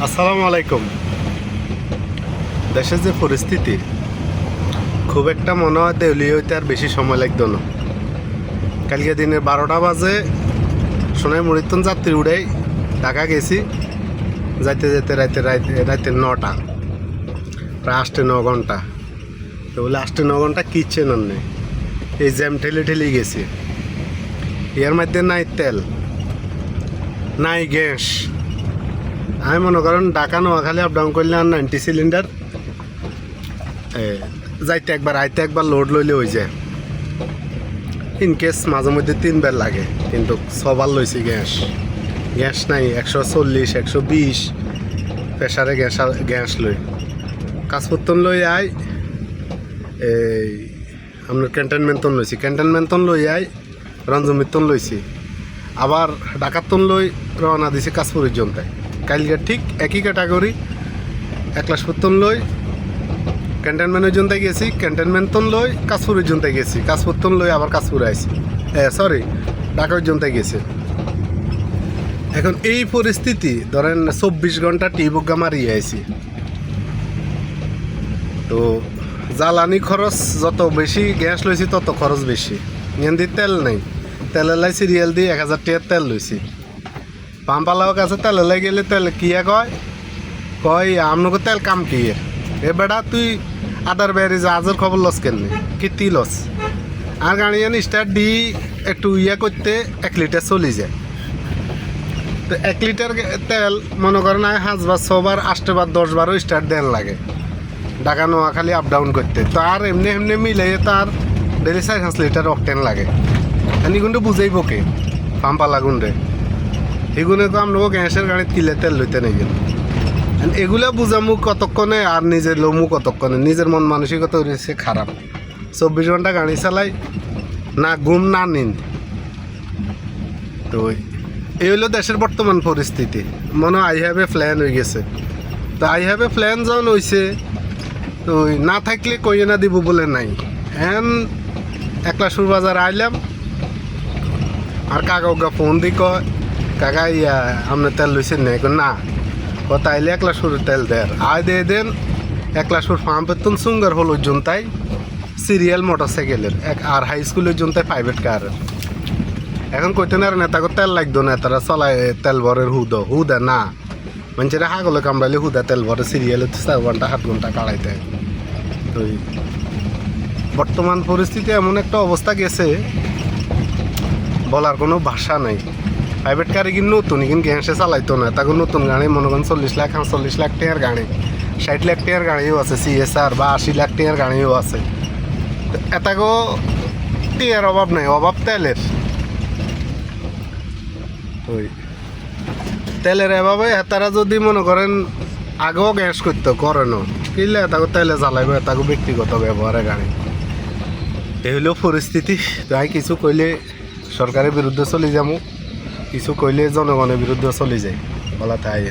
আসসালামু আলাইকুম। দেশের যে পরিস্থিতি, খুব একটা মনে হয় দেউলিয়া হইতে আর বেশি সময় লাগতো না। কালকে দিনের 12টা বাজে সোনাই মুড়িতন যাত্রী উড়াই ঢাকা গেছি, যাইতে যেতে রাইতে 9টা, প্রায় 8-9 ঘন্টা। তো বলে 8-9 ঘন্টা কিচ্ছে নেই, এই জ্যাম ঠেলে গেছি। এর মধ্যে নাই তেল, নাই গ্যাস। আমি মনে করেন ঢাকা নোয়াখালী আপ ডাউন করলে আর 90 সিলিন্ডার যাইতে একবার আইতে একবার লোড লইলে হয়ে যায়। ইনকেস মাঝে মধ্যে 3 বার লাগে, কিন্তু সবার লইছি গ্যাস নাই। 140 120 প্রেশারে গ্যাস লই কাজপত্তন লই আই। এই আপনার ক্যান্টনমেন্টন লইছি, ক্যান্টনমেন্টন লই আই রঞ্জমিতন লইছি, আবার ঢাকাতন লই রওনা দিছি কাশপুর পর্যন্ত। কালকে ঠিক একই ক্যাটাগরি একলাশপুরতন লই ক্যান্টনমেন্ট পর্যন্ত গেছি, ক্যান্টনমেন্টন লই কাশপুর পর্যন্ত গেছি, কাশপুরতন লই আবার কাশপুরে আইছি, ঢাকা পর্যন্ত গেছি। এখন এই পরিস্থিতি ধরেন 24 ঘন্টা টিবুগা মারিয়ে আইছি। তো জ্বালানি খরচ যত বেশি, গ্যাস লইছি তত খরচ বেশি। দি তেল নেই, তেলের লাই সিরিয়াল দিয়ে 1000 টাকার তেল লইছি। পাম্পালাও কাছে তেলে লাই গেলে তেল কিয়া কয় আপনাকে তেল কাম কি এ বেটা তুই আদার বেড়ে জাহাজের খবর লস কেন কি লস। আর গাড়ি স্টার্ট দি একটু করতে 1 লিটার চলে যায়। তো 1 লিটার তেল মনে করেন 5 বার 6 বার 8 বার 10 বারও স্টার্ট দেন লাগে ঢাকা নোয়াখালী আপ ডাউন করতে। তো আর এমনি মিলে তার ডেলি 4-5 লিটার অকটেন লাগে। এনি কিন্তু বুঝাইব কে পাম্পালা গুন্ডে এগুলো আপনাকে গ্যাসের গাড়ি কিলে তেল লইতে নেই। এগুলা বুঝামু কতক্ষণে আর নিজের লমু কতক্ষণে। নিজের মন মানসিকতা হয়েছে খারাপ। 24 ঘন্টা গাড়ি চালাই, না ঘুম না নিন। তো এই হলো দেশের বর্তমান পরিস্থিতি। মনে হয় আই হ্যাভ এ প্ল্যান হয়ে গেছে। তো আই হ্যাভ এ প্ল্যান যখন হয়েছে, তো না থাকলে কইয়ে না দিব বলে নাই। একলাশপুর বাজার আইলাম, আর কাকা ফোন দি কয় কাকা আপনার তেল লইছেন না কথা আইলে 1 লাখ তেল দেয় আয় দিয়ে দেন। 1 লাখ পাম্পের তুন সুঙ্গার হল জনতাই সিরিয়াল মোটর সাইকেলের আর হাই স্কুলের জনতাই প্রাইভেট কারের। এখন কইতে না নেতাকে তেল লাগতো না, তারা চলায় তেল ভরের হুদা না মানুষেরা হাগলে কামড়াইলে হুদা তেল ভরে সিরিয়ালে 4 ঘন্টা 8 ঘন্টা কাড়াইতে। তো বর্তমান পরিস্থিতি এমন একটা অবস্থা গেছে বলার কোনো ভাষা নাই। প্রাইভেট গাড়ি কিন্তু নতুন কিন্তু গ্যাসে চালাইতো না, তাকে নতুন গাড়ি মনে করেন 40 লাখ 40 লাখ টাকার গাড়ি, 60 লাখ টাকার গাড়িও আছে, CSR বা 80 লাখ টাকার গাড়িও আছে। এটাকেও টিয়ার অভাব নাই, অভাব তেলের। ওই তেলের এভাবে তারা যদি মনে করেন আগেও গ্যাস করতো করেন কিনলে তাকে তেলে জ্বালাইবে, তাকে ব্যক্তিগত ব্যবহারে গাড়ি। এই হলেও পরিস্থিতি। তাই কিছু কইলে সরকারের বিরুদ্ধে চলে যাবো, কিছু কইলে জনগণের বিরুদ্ধে চলে যায় বলা তাই।